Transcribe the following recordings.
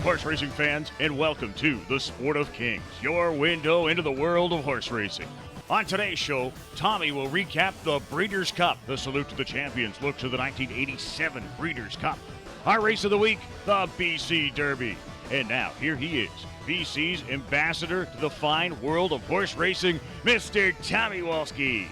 horse racing fans, and welcome to The Sport of Kings, your window into the world of horse racing. On today's show, Tommy will recap the Breeders' Cup. The Salute to the Champions look to the 1987 Breeders' Cup. Our race of the week, the B.C Derby. And now, here he is, BC's ambassador to the fine world of horse racing, Mr. Tommy Walski.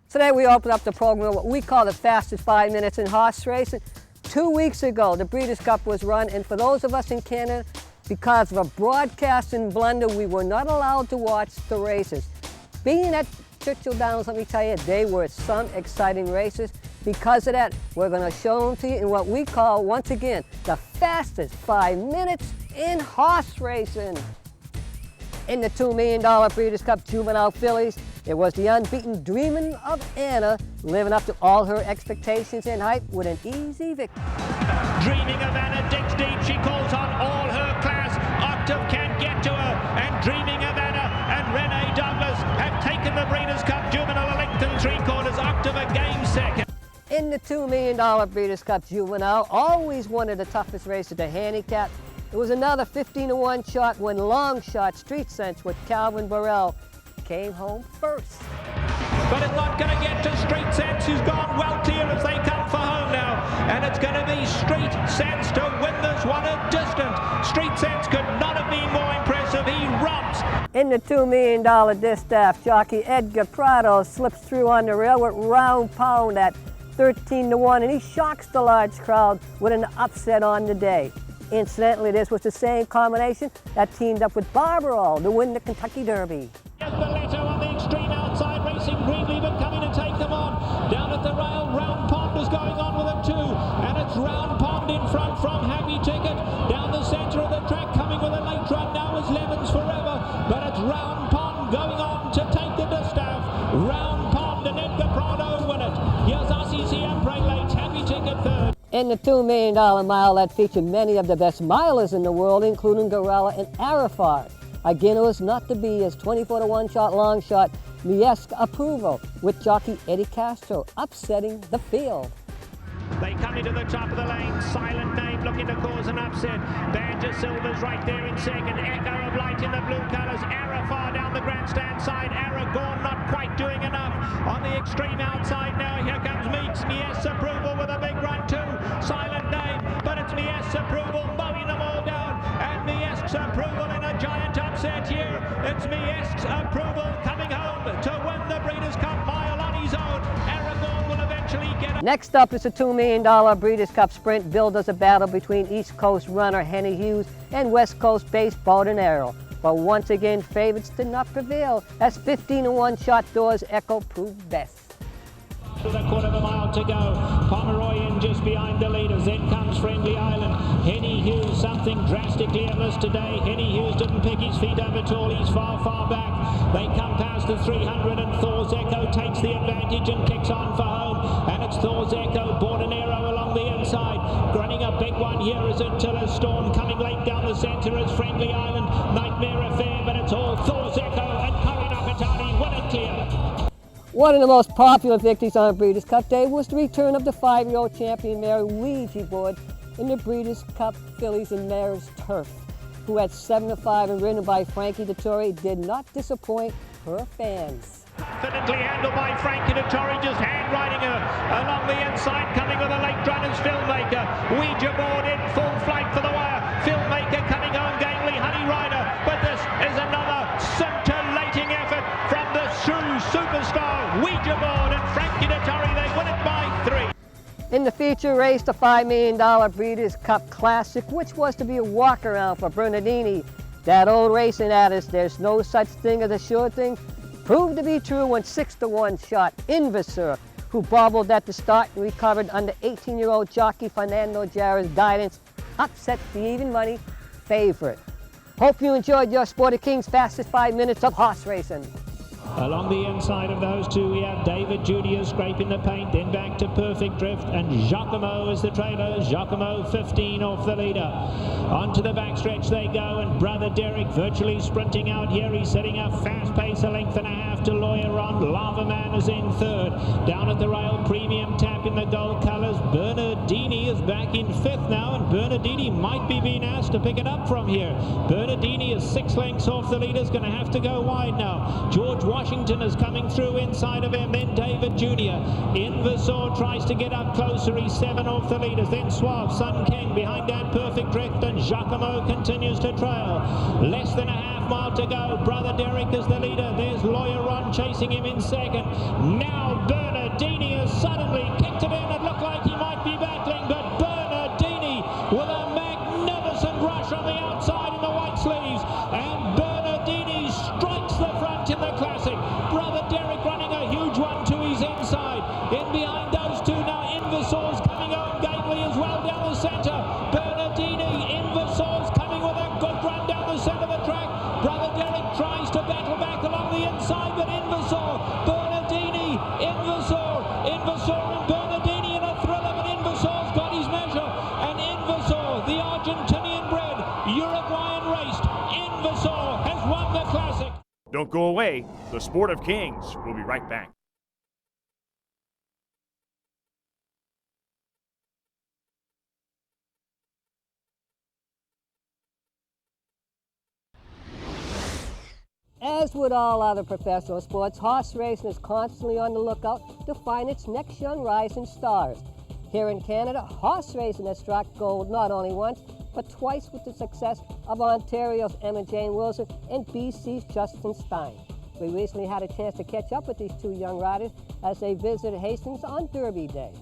Today we open up the program what we call the fastest 5 minutes in horse racing. 2 weeks ago, the Breeders' Cup was run, and for those of us in Canada, because of a broadcasting blunder, we were not allowed to watch the races. Being at Churchill Downs, let me tell you, they were some exciting races. Because of that, we're going to show them to you in what we call, once again, the fastest 5 minutes in horse racing. In the $2 million Breeders' Cup Juvenile Fillies, it was the unbeaten Dreamin' of Anna, living up to all her expectations and hype with an easy victory. Dreaming of Anna digs deep, she calls on all her class. Octave can't get to her, and Dreaming of Anna and Renee Douglas have taken the Breeders' Cup Juvenile a length and 3/4. Octave a game second. In the $2 million Breeders' Cup Juvenile, always one of the toughest races to handicap. It was another 15-to-1 shot when Long Shot Street Sense with Calvin Burrell came home first. But it's not going to get to Street Sense, who's gone well clear as they come for home now. And it's going to be Street Sense to win this one at distance. Street Sense could not have been more impressive. He romps. In the $2 million distaff, jockey Edgar Prado slips through on the rail with Round Pound at 13-to-1, and he shocks the large crowd with an upset on the day. Incidentally, this was the same combination that teamed up with Barbarol to win the Kentucky Derby. Here's the letter on the extreme outside, racing greenly, but coming to take them on. Down at the rail, Round Pond is going on with them too, and it's Round Pond in front from Happy Ticket. Down the centre of the track, coming with a late run now is Levens Forever, but it's Round Pond going on to take the distaff. Round Pond and Edgar Prado win it. Here's RCC and Preglate, Happy Ticket third. In the $2 million mile that featured many of the best milers in the world, including Gorilla and Arafat. Again, it was not to be as 24-to-1 shot Long Shot Miesk Approval with jockey Eddie Castro upsetting the field. They come into the top of the lane, Silent Name looking to cause an upset. Badger Silver's right there in second, Echo of Light in the blue colours, Arafat down the grandstand side, Aragorn not quite doing enough on the extreme outside now. Here comes Meeks, Mies Approval with a big run too, Silent Name, but it's Mies Approval mowing them all down, and Mies Approval in a giant upset here. It's Mies Approval coming home to win the Breeders' Cup mile on his own. Aragorn will eventually get it. Next up is a $2 million Breeders' Cup Sprint billed as a battle between East Coast runner Henny Hughes and West Coast-based Bowden Arrow. But once again, favorites did not prevail as 15-to-1 shot Doors Echo proved best. With a quarter of a mile to go, Pomeroy in just behind the leaders, then comes Friendly Island. Henny Hughes, something drastically amiss today. Henny Hughes didn't pick his feet up at all, he's far, far back. They come past the 300 and Thor's Echo takes the advantage and kicks on for home. And it's Thor's Echo, Borden Arrow along the inside. Running a big one here is Attila Storm, coming late down the centre is Friendly Island. Nightmare Affair, but it's all Thor's Echo and Curry Nakatani win it clear. One of the most popular victories on Breeders' Cup Day was the return of the 5-year-old champion mare Ouija Board in the Breeders' Cup Fillies and Mares Turf, who at 7-5 and ridden by Frankie Dettori did not disappoint her fans. Confidently handled by Frankie Dettori, just hand riding her along the inside, coming with a late runner's Filmmaker. Ouija Board in full flight for the wire. Filmmaker coming home gamely, Honey Rider, but this is another scintillating effort from the Sioux superstar Ouija Board and Frankie Dettori. They win it by 3. In the feature race, the $5 million Breeders' Cup Classic, which was to be a walk-around for Bernardini. That old racing adage, there's no such thing as a sure thing, proved to be true when 6-to-1 shot Invisor, who bobbled at the start and recovered under 18-year-old jockey Fernando Jarra's guidance, upset the even money favorite. Hope you enjoyed your Sport of Kings fastest 5 minutes of horse racing. Along the inside of those two, we have David Junior scraping the paint, then back to Perfect Drift, and Giacomo is the trailer. Giacomo 15 off the leader. Onto the backstretch they go, and Brother Derek virtually sprinting out here. He's setting a fast pace, a length and a half to Lawyer on. Lava Man is in third. Down at the rail, Premium Tap in the gold colours. Bernardini is back in fifth now, and Bernardini might be being asked to pick it up from here. Bernardini is 6 lengths off the leader, is going to have to go wide now. George Washington is coming through inside of him, then David Junior. Inversor tries to get up closer, he's 7 off the leaders, then Suave, Sun King behind that Perfect Drift, and Giacomo continues to trail. Less than a half mile to go. Brother Derek is the leader. There's Lawyer Ron chasing him in second. Now Bernardini has suddenly kicked it in. It looked like he might be battling, but Bernardini with a magnificent rush on the outside in the white sleeves, and Bernardini strikes the front in the classic. Brother Derek running a huge one to his inside. In behind those two now, Inversor's coming on Gately as well down the centre. Bernardini, Inversor's coming with a good run down the centre of the track. Brother Derek tries to battle back along the inside, but Inversor, Bernardini, Inversor and Bernardini in a thriller, but Inversor's got his measure, and Inversor, the Argentinian bred, Uruguayan raced, Inversor has won the classic. Don't go away. The Sport of Kings. We'll be right back. As with all other professional sports, horse racing is constantly on the lookout to find its next young rising stars. Here in Canada, horse racing has struck gold not only once, but twice with the success of Ontario's Emma-Jayne Wilson and BC's Justin Stein. We recently had a chance to catch up with these two young riders as they visited Hastings on Derby Day.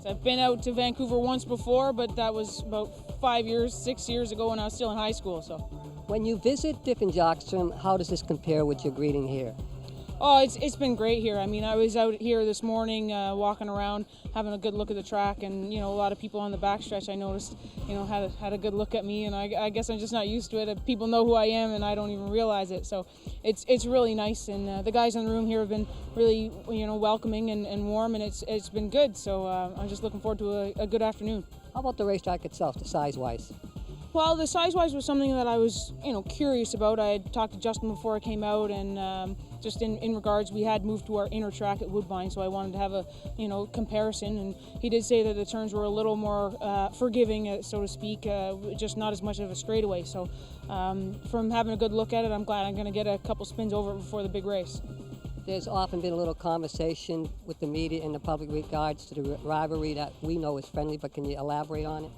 I've been out to Vancouver once before, but that was about 6 years ago when I was still in high school. So, when you visit different jocksters, how does this compare with your greeting here? oh, it's been great here. I mean, I was out here this morning walking around, having a good look at the track, and a lot of people on the backstretch I noticed, had a good look at me, and I guess I'm just not used to it. People know who I am, and I don't even realize it. So it's really nice, and the guys in the room here have been really welcoming and warm, and it's been good. So I'm just looking forward to a good afternoon. How about the racetrack itself, the size-wise? Well, the size-wise was something that I was, curious about. I had talked to Justin before I came out, and just in regards, we had moved to our inner track at Woodbine, so I wanted to have a, comparison. And he did say that the turns were a little more forgiving, so to speak, just not as much of a straightaway. So from having a good look at it, I'm glad I'm going to get a couple spins over before the big race. There's often been a little conversation with the media and the public regards to the rivalry that we know is friendly, but can you elaborate on it?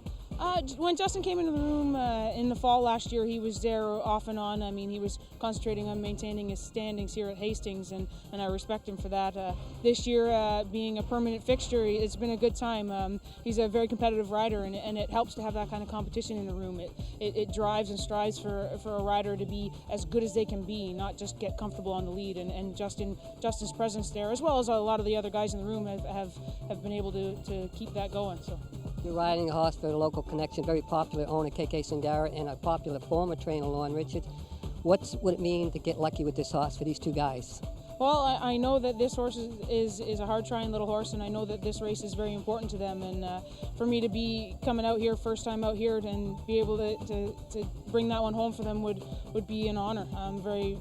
When Justin came into the room in the fall last year, he was there off and on. I mean, he was concentrating on maintaining his standings here at Hastings, and I respect him for that. This year, being a permanent fixture, it's been a good time. He's a very competitive rider, and it helps to have that kind of competition in the room. It drives and strives for a rider to be as good as they can be, not just get comfortable on the lead. And Justin's presence there, as well as a lot of the other guys in the room, have been able to keep that going. So. You're riding a horse for the local connection, very popular owner KK Singara and a popular former trainer Lauren Richards. What would it mean to get lucky with this horse for these two guys? Well, I know that this horse is a hard-trying little horse, and I know that this race is very important to them. And for me to be coming out here, first time out here, and be able to bring that one home for them would be an honor.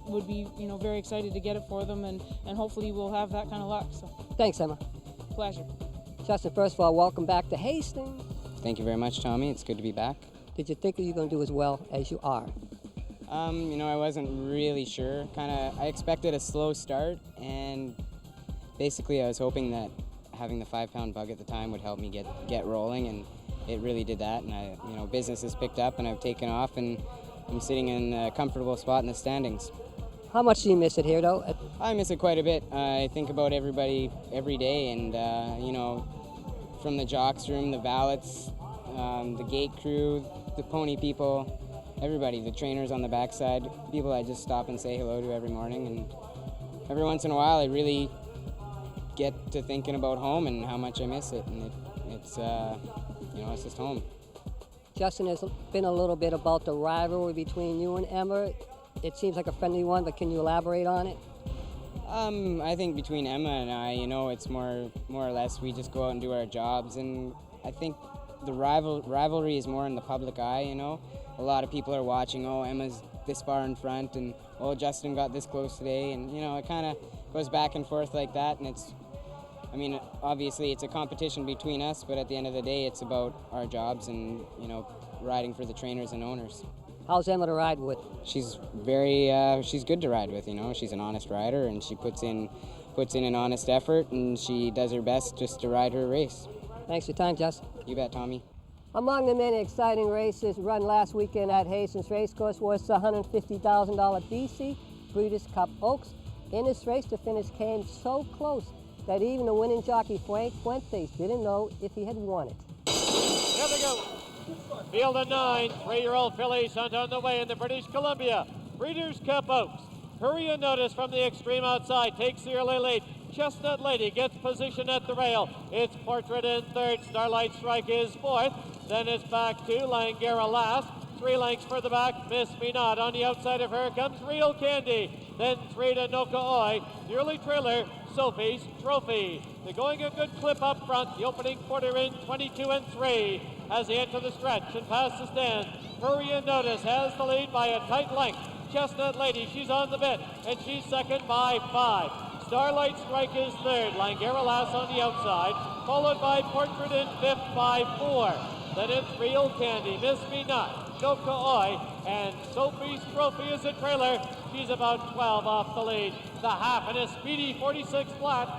Would be very excited to get it for them, and hopefully we'll have that kind of luck. So. Thanks, Emma. Pleasure. Justin, first of all, welcome back to Hastings. Thank you very much, Tommy. It's good to be back. Did you think you were going to do as well as you are? I wasn't really sure. I expected a slow start, and basically I was hoping that having the 5-pound bug at the time would help me get rolling, and it really did that. And business has picked up, and I've taken off, and I'm sitting in a comfortable spot in the standings. How much do you miss it here, though? I miss it quite a bit. I think about everybody every day, and from the jocks room, the valets, the gate crew, the pony people, everybody, the trainers on the backside, people I just stop and say hello to every morning. And every once in a while I really get to thinking about home and how much I miss it, and it's just home. Justin, has been a little bit about the rivalry between you and Emma. It seems like a friendly one, but can you elaborate on it? I think between Emma and I, you know, it's more or less we just go out and do our jobs, and I think the rivalry is more in the public eye, you know. A lot of people are watching, oh, Emma's this far in front, and oh, Justin got this close today, and you know, it kind of goes back and forth like that, and it's, I mean, obviously it's a competition between us, but at the end of the day, it's about our jobs and, you know, riding for the trainers and owners. How's Emma to ride with? She's she's good to ride with, you know. She's an honest rider, and she puts in an honest effort, and she does her best just to ride her race. Thanks for your time, Justin. You bet, Tommy. Among the many exciting races run last weekend at Hastings Racecourse was the $150,000 BC Breeders' Cup Oaks. In this race, the finish came so close that even the winning jockey Fuentes didn't know if he had won it. Here they go. Field of 9, 3-year-old fillies sent on the way in the British Columbia Breeders' Cup Oaks. Hurry and Notice from the extreme outside takes the early lead. Chestnut Lady gets position at the rail. It's Portrait in third. Starlight Strike is fourth. Then it's back to Langara last. 3 lengths further back, Miss Me Not. On the outside of her comes Real Candy. Then 3 to Noka Oi. The early trailer, Sophie's Trophy. They're going a good clip up front. The opening quarter in 22 and 3 as they enter the stretch and pass the stand. Hurry and Notice has the lead by a tight length. Chestnut Lady, she's on the bit, and she's second by 5. Starlight Strike is third. Langara last on the outside, followed by Portrait in fifth by 4. Then it's Real Candy, Miss Me Not, Noka Oi, and Sophie's Trophy is a trailer. She's about 12 off the lead. The half and a speedy 46 flat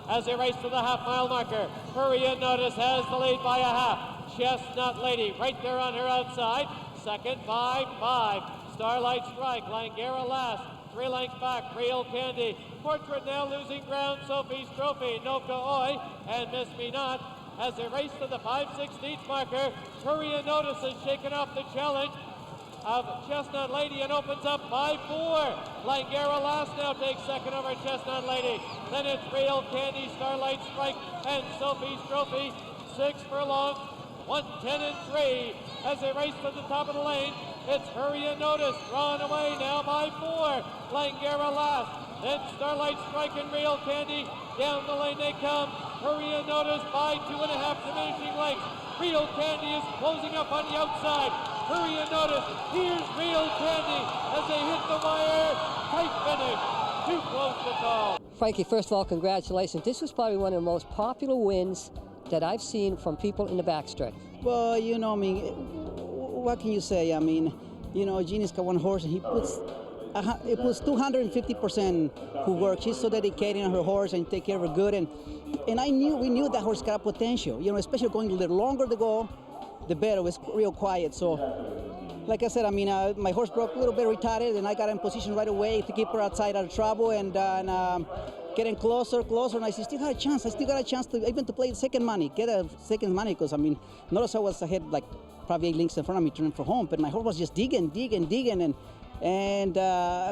as they race to the half-mile marker. Hurry and Notice has the lead by a half. Chestnut Lady right there on her outside, second by 5. Starlight Strike, Langara last, 3 lengths back, Real Candy. Portrait now losing ground, Sophie's Trophy, Noka Oi, and Miss Me Not. As they race to the 5/16 marker, Hurry and Notice has shaken off the challenge of Chestnut Lady and opens up by 4. Langara last now takes second over Chestnut Lady. Then it's Real Candy, Starlight Strike, and Sophie's Trophy. 6 furlongs, 110 and 3. As they race to the top of the lane, it's Hurry and Notice, drawn away now by 4. Langara last. Then Starlight Strike and Real Candy. Down the lane they come. Hurry and Notice by 2.5 diminishing lengths. Real Candy is closing up on the outside. Hurry and Notice. Here's Real Candy as they hit the wire. Tight finish. Too close to call. Frankie, first of all, congratulations. This was probably one of the most popular wins that I've seen from people in the backstretch. Well, you know, I mean, what can you say? I mean, you know, Jeannie's got one horse and he puts 250% who work. She's so dedicated on her horse and take care of her good. And we knew that horse got potential, you know, especially going a little longer to go, the better. It was real quiet. So, like I said, I mean, my horse broke a little bit retarded, and I got in position right away to keep her outside out of trouble and getting closer, and I still got a chance. I still got a chance to even to play the second money, get a second money, because, I mean, notice I was ahead like probably 8 lengths in front of me turning for home, but my horse was just digging, and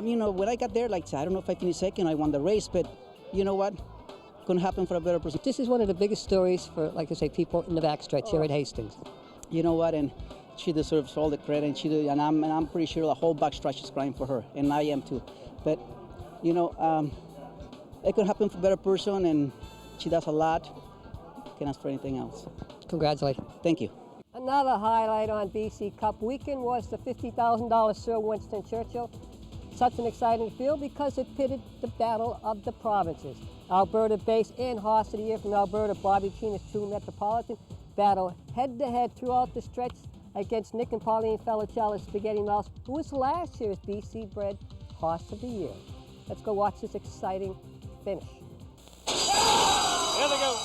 you know, when I got there, like, I don't know if I finished second, I won the race, but you know what? Couldn't happen for a better person. This is one of the biggest stories for, like I say, people in the backstretch here at Hastings. You know what? And she deserves all the credit, and I'm pretty sure the whole backstretch is crying for her, and I am too. But you know, it could happen for a better person, and she does a lot. Can't ask for anything else. Congratulations. Thank you. Another highlight on BC Cup weekend was the $50,000 Sir Winston Churchill. Such an exciting field because it pitted the battle of the provinces. Alberta base and horse of the year from Alberta, Bobby Tina's True Metropolitan, battle head-to-head throughout the stretch against Nick and Pauline Felicella's Spaghetti Mouse, who was last year's BC bred horse of the year. Let's go watch this exciting finish. Here they go.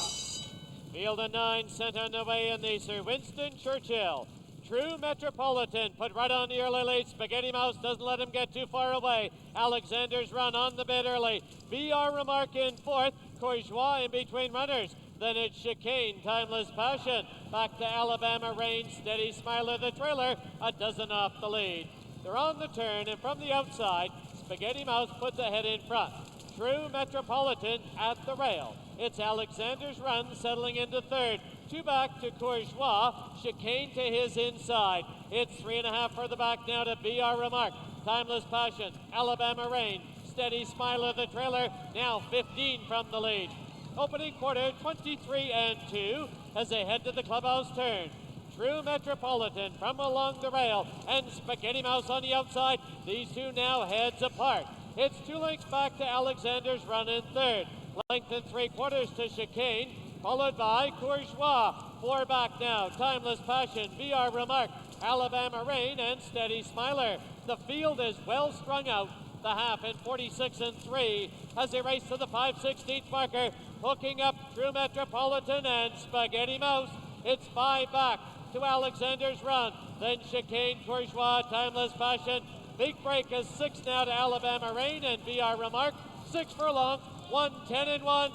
Field of 9 sent on the way in the Sir Winston Churchill. True Metropolitan put right on the early lead. Spaghetti Mouse doesn't let him get too far away. Alexander's run on the bit early. B.R. Remark in fourth. Courgeois in between runners. Then it's Chicane, Timeless Passion. Back to Alabama Rain, Steady Smiler the trailer, a dozen off the lead. They're on the turn, and from the outside, Spaghetti Mouse puts ahead in front. True Metropolitan at the rail. It's Alexander's run settling into third. 2 back to Courgeois. Chicane to his inside. It's 3.5 further back now to B.R. Remark. Timeless Passion. Alabama Rain. Steady Smiler, the trailer, now 15 from the lead. Opening quarter, 23-2 as they head to the clubhouse turn. True Metropolitan from along the rail and Spaghetti Mouse on the outside. These two now heads apart. It's 2 lengths back to Alexander's Run in third. Length and 3/4 to Chicane, followed by Courgeois. 4 back now. Timeless Passion, VR Remark, Alabama Rain, and Steady Smiler. The field is well strung out. The half in 46-3 as they race to the 5/16 marker. Hooking up True Metropolitan and Spaghetti Mouse. It's 5 back to Alexander's Run. Then Chicane, Courgeois, Timeless Passion. Big break is 6 now to Alabama Rain and VR Remark. 6 furlong, 1:10-1,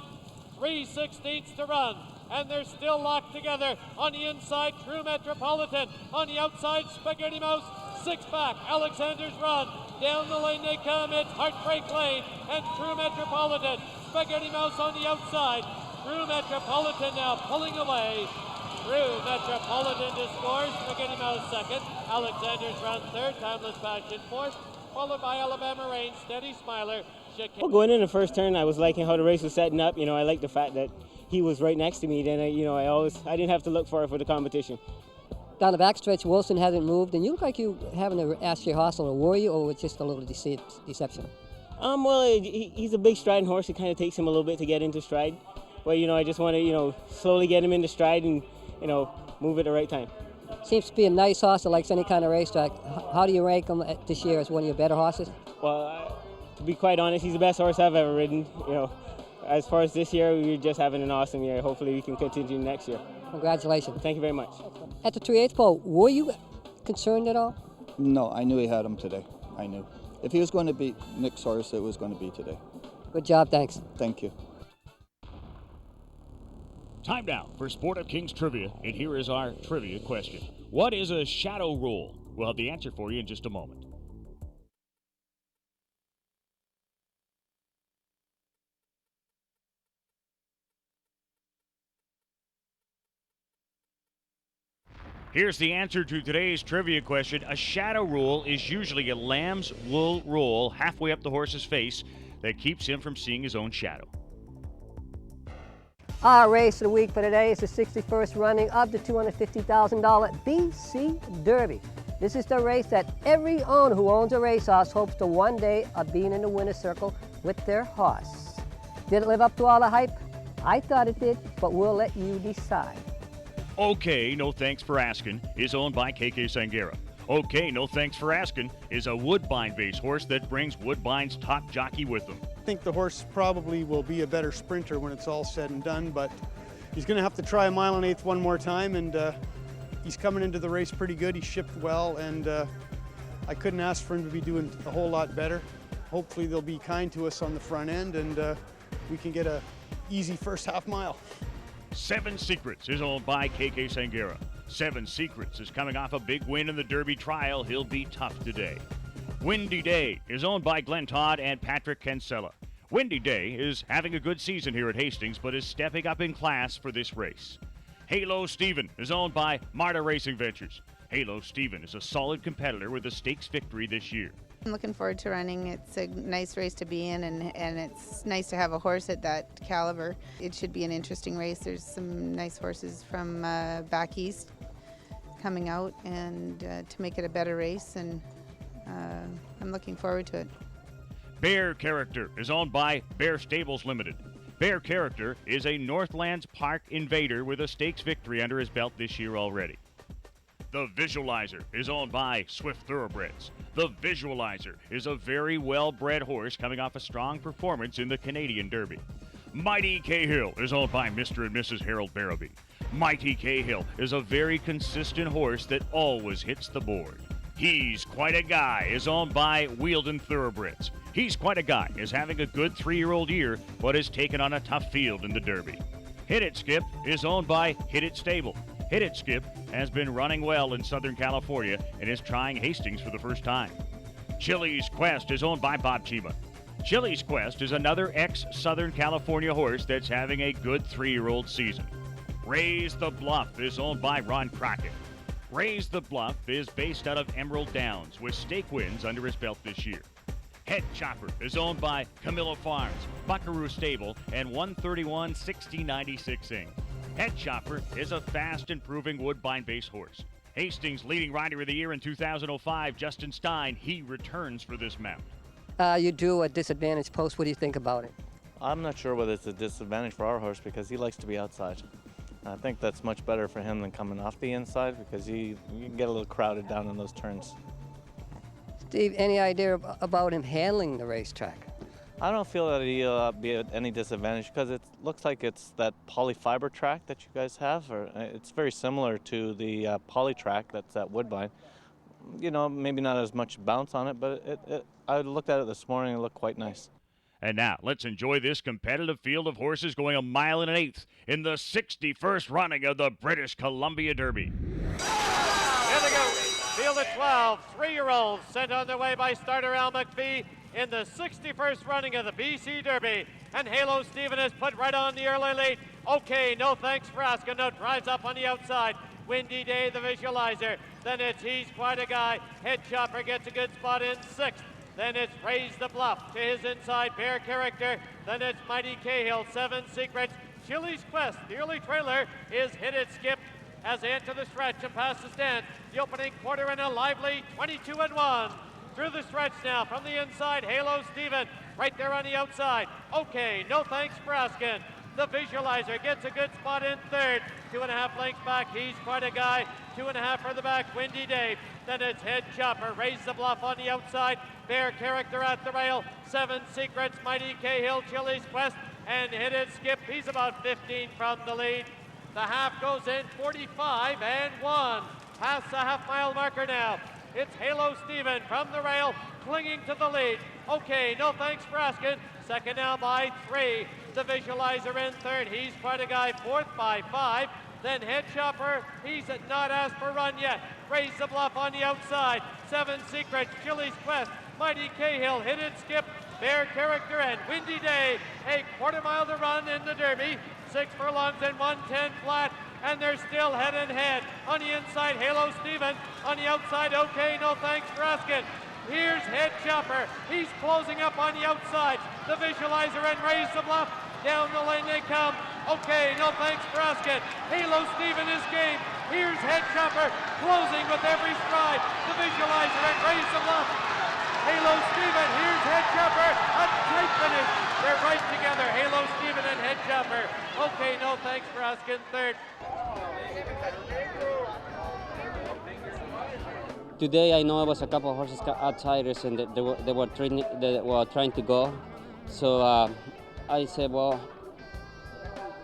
3/16 to run. And they're still locked together. On the inside, True Metropolitan. On the outside, Spaghetti Mouse. 6 back, Alexander's Run. Down the lane they come, it's Heartbreak Lane and True Metropolitan. Spaghetti Mouse on the outside. True Metropolitan now pulling away. True Metropolitan to score. Spaghetti Mouse second. Alexander's Run third. Timeless Passion fourth. Followed by Alabama Rain, Steady Smiler. Well, going in the first turn, I was liking how the race was setting up. I liked the fact that he was right next to me. Then I didn't have to look far for the competition. Down the backstretch, Wilson hasn't moved, and you look like you having to ask your horse to worry you, or it's just a little deception? Well, he's a big striding horse. It kind of takes him a little bit to get into stride. But, I just want to, slowly get him into stride and, move at the right time. Seems to be a nice horse that likes any kind of racetrack. How do you rank him this year as one of your better horses? Well, to be quite honest, he's the best horse I've ever ridden. As far as this year, we're just having an awesome year. Hopefully we can continue next year. Congratulations. Thank you very much. At the 3/8 pole, were you concerned at all? No, I knew he had him today. I knew. If he was going to beat Nick's horse, it was going to be today. Good job, thanks. Thank you. Time now for Sport of Kings Trivia, and here is our trivia question. What is a shadow rule? We'll have the answer for you in just a moment. Here's the answer to today's trivia question. A shadow rule is usually a lamb's wool roll halfway up the horse's face that keeps him from seeing his own shadow. Our race of the week for today is the 61st running of the $250,000 B.C Derby. This is the race that every owner who owns a racehorse hopes to one day of being in the winner's circle with their horse. Did it live up to all the hype? I thought it did, but we'll let you decide. Okay, No Thanks for Asking is owned by KK Sangera. Okay, No Thanks for Asking is a Woodbine-based horse that brings Woodbine's top jockey with them. I think the horse probably will be a better sprinter when it's all said and done, but he's going to have to try a 1 1/8 one more time, and he's coming into the race pretty good. He shipped well, and I couldn't ask for him to be doing a whole lot better. Hopefully they'll be kind to us on the front end, and we can get a easy first half mile. 7 Secrets is owned by KK Sangera. 7 Secrets is coming off a big win in the Derby trial. He'll be tough today. Windy Day is owned by Glenn Todd and Patrick Kinsella. Windy Day is having a good season here at Hastings, but is stepping up in class for this race. Halo Steven is owned by Marta Racing Ventures. Halo Steven is a solid competitor with a stakes victory this year. I'm looking forward to running. It's a nice race to be in, and it's nice to have a horse at that caliber. It should be an interesting race. There's some nice horses from back east coming out, and to make it a better race, and I'm looking forward to it. Bear Character is owned by Bear Stables Limited. Bear Character is a Northlands Park invader with a stakes victory under his belt this year already. The Visualizer is owned by Swift Thoroughbreds. The Visualizer is a very well-bred horse coming off a strong performance in the Canadian Derby. Mighty Cahill is owned by Mr. and Mrs. Harold Barabee. Mighty Cahill is a very consistent horse that always hits the board. He's Quite a Guy is owned by Wheeldon Thoroughbreds. He's Quite a Guy is having a good 3-year-old year, but has taken on a tough field in the Derby. Hit It Skip is owned by Hit It Stable. Hit It Skip has been running well in Southern California and is trying Hastings for the first time. Chili's Quest is owned by Bob Chima. Chili's Quest is another ex-Southern California horse that's having a good 3-year-old season. Raise the Bluff is owned by Ron Crockett. Raise the Bluff is based out of Emerald Downs with stake wins under his belt this year. Head Chopper is owned by Camilla Farms, Buckaroo Stable, and 131 6096 Inc. Head Chopper is a fast improving woodbine-based horse. Hastings' leading rider of the year in 2005, Justin Stein, he returns for this mount. You do a disadvantage post. What do you think about it? I'm not sure whether it's a disadvantage for our horse because he likes to be outside. I think that's much better for him than coming off the inside because you can get a little crowded down in those turns. Steve, any idea about him handling the racetrack? I don't feel that he'll be at any disadvantage because it looks like it's that polyfiber track that you guys have. Or it's very similar to the poly track that's at Woodbine. You know, maybe not as much bounce on it, but I looked at it this morning and it looked quite nice. And now, let's enjoy this competitive field of horses going 1 1/8 in the 61st running of the British Columbia Derby. Here they go. Field of 12, 3-year-olds sent on their way by starter Al McPhee in the 61st running of the BC Derby. And Halo Stephen is put right on the early lead. Okay, no thanks for asking. Now drives up on the outside. Windy Day, the visualizer. Then it's He's Quite a Guy. Head Chopper gets a good spot in 6th. Then it's Raise the Bluff to his inside, Bear Character. Then it's Mighty Cahill, 7 Secrets. Chili's Quest, the early trailer, is Hit It Skip as they enter the stretch and pass the stand. The opening quarter in a lively 22-1. Through the stretch now from the inside, Halo Steven right there on the outside. Okay, no thanks for asking. The visualizer gets a good spot in 3rd. 2.5 lengths back, He's Quite a Guy. 2.5 further back, Windy Day. Then it's Head Chopper, Raise the Bluff on the outside. Bear Character at the rail. 7 Secrets, Mighty Cahill, Chili's Quest, and Hit It Skip. He's about 15 from the lead. The half goes in 45-1. Past the half-mile marker now. It's Halo Steven from the rail, clinging to the lead. Okay, no thanks for asking. Second now by 3. The visualizer in 3rd. He's Quite a Guy, 4th by 5. Then Head Chopper, he's not asked for run yet. Raise the Bluff on the outside. 7 Secrets, Chili's Quest, Mighty Cahill, Hit It Skip, Bear Character, and Windy Day. A quarter mile to run in the Derby. 6 furlongs and 110 flat. And they're still head and head. On the inside, Halo Steven. On the outside, okay, no thanks for asking. Here's Head Chopper. He's closing up on the outside. The visualizer and Raise the Bluff. Down the lane they come. Okay, no thanks for asking. Halo Steven is game. Here's Head Chopper closing with every stride. The visualizer and Raise the Bluff. Halo Steven, here's Head Chopper. A tight finish. They're right together. Halo Steven and Head Chopper. Okay, no thanks for asking. 3rd. Today I know it was a couple of horses outsiders and they were trying to go. So I said, well,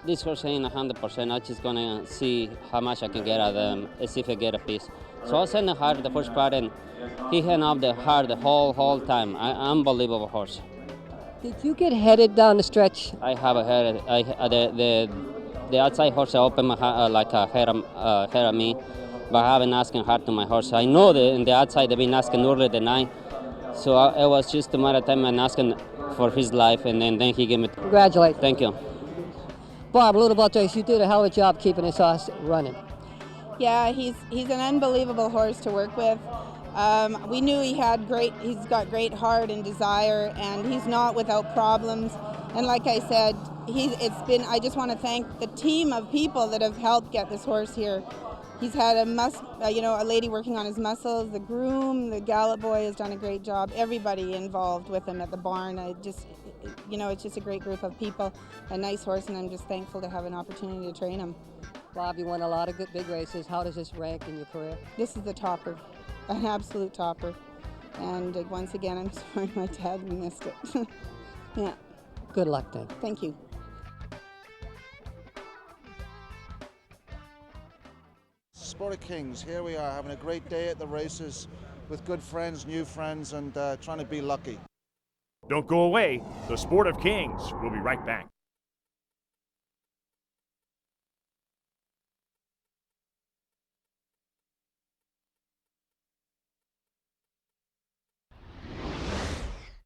this horse ain't 100%. I'm just gonna see how much I can get out of them and see if I get a piece. So I sent him hard the first part and he held up the hard the whole time. Unbelievable horse. Did you get headed down the stretch? I have a head. The outside horse opened my like a head of me. But I haven't asking hard to my horse. I know that in the outside they've been asking earlier than I. So it was just a matter of time and asking for his life, and then he gave me. Congratulations. Thank you. Bob, a little about this. You did a hell of a job keeping this horse running. Yeah, he's an unbelievable horse to work with. We knew he's got great heart and desire, and he's not without problems. And like I said, I just want to thank the team of people that have helped get this horse here. He's had a lady working on his muscles, the groom, the gallop boy has done a great job. Everybody involved with him at the barn. It's just a great group of people, a nice horse, and I'm just thankful to have an opportunity to train him. Bob, you won a lot of good big races. How does this rank in your career? This is the topper, an absolute topper. And once again, I'm sorry my dad missed it. Yeah. Good luck then. Thank you. Sport of Kings, here we are having a great day at the races with good friends, new friends, and trying to be lucky. Don't go away. The Sport of Kings. We'll be right back.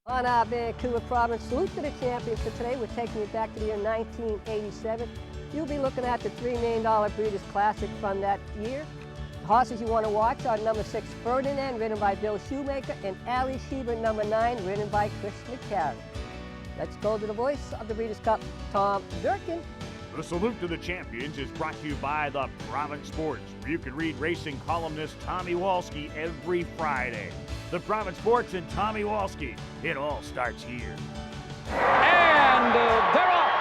On our Vancouver Province Salute to the Champions for today, we're taking you back to the year 1987. You'll be looking at the $3 million Breeders' Classic from that year. horses you want to watch are number 6, Ferdinand, ridden by Bill Shoemaker, and Ali Sheba, number 9, ridden by Chris McCarran. Let's go to the voice of the Breeders' Cup, Tom Durkin. The Salute to the Champions is brought to you by the Province Sports, where you can read racing columnist Tommy Walski every Friday. The Province Sports and Tommy Walski. It all starts here. And they're off.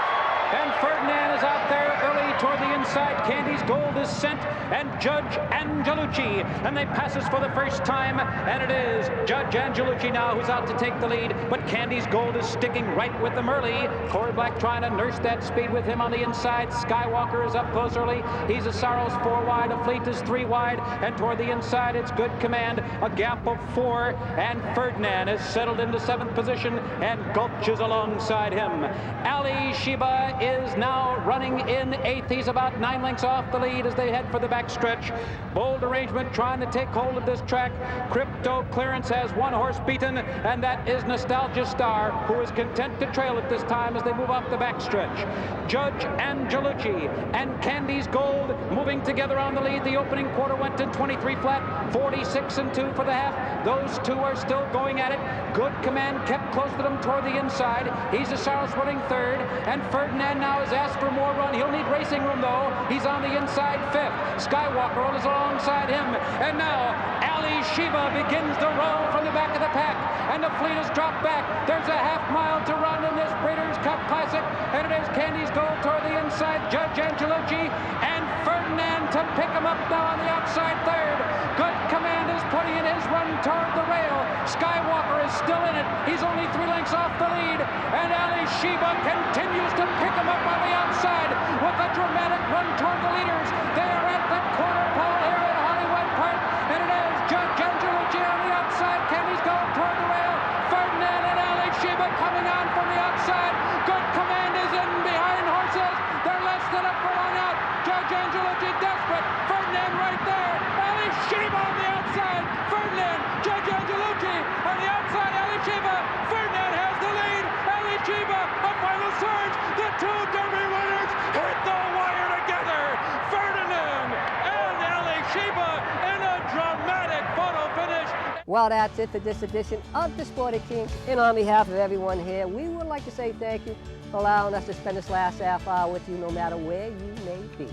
And Ferdinand is out there early toward the inside. Candy's Gold is sent, and Judge Angelucci. And they passes for the first time, and it is Judge Angelucci now who's out to take the lead. But Candy's Gold is sticking right with them early. Corey Black trying to nurse that speed with him on the inside. Skywalker is up close early. He's a Sorrows 4 wide. A Fleet is 3 wide. And toward the inside, it's Good Command. A gap of 4. And Ferdinand is settled into 7th position, and Gulch is alongside him. Ali Sheba is now running in 8th. He's about 9 lengths off the lead as they head for the backstretch. Bold Arrangement trying to take hold of this track. Crypto Clearance has 1 horse beaten, and that is Nostalgia Star, who is content to trail at this time as they move off the backstretch. Judge Angelucci and Candy's Gold moving together on the lead. The opening quarter went to 23 flat, 46 and 2 for the half. Those two are still going at it. Good Command kept close to them toward the inside. He's a Sorrows running 3rd, and Ferdinand now has asked for more run. He'll need racing room though. He's on the inside 5th. Skywalker is alongside him. And now Ali Sheba begins to roll from the back of the pack. And the Fleet has dropped back. There's a half mile to run in this Breeders' Cup Classic. And it is Candy's Gold toward the inside. Judge Angelucci and Ferdinand to pick him up now on the outside 3rd. Good Command is putting in his run toward the rail. Skywalker is still in it. He's only 3 lengths off the lead. And Ali Sheba continues to pick him up on the outside with a dramatic run toward the leaders. They are at the quarter pole here at Hollywood Park. And it is Judge Angelucci on the outside. Candy's Gold toward the rail. Ferdinand and Ali Sheba coming on from the outside. Good Command is in behind horses. They're less than a furlong out. Judge Angelucci desperate. Ferdinand right there. Ali Sheba on the outside. Ferdinand. Judge Angelucci on the outside. Ali Sheba. Ferdinand has the lead. Ali Sheba, a final surge. The 2 Derby winners hit the wire together. Ferdinand and Ali Sheba in a dramatic photo finish. Well, that's it for this edition of the Sport of Kings. And on behalf of everyone here, we would like to say thank you for allowing us to spend this last half hour with you no matter where you may be.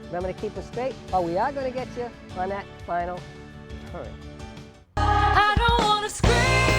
Remember to keep us straight, or we are going to get you on that final turn. I don't want to scream.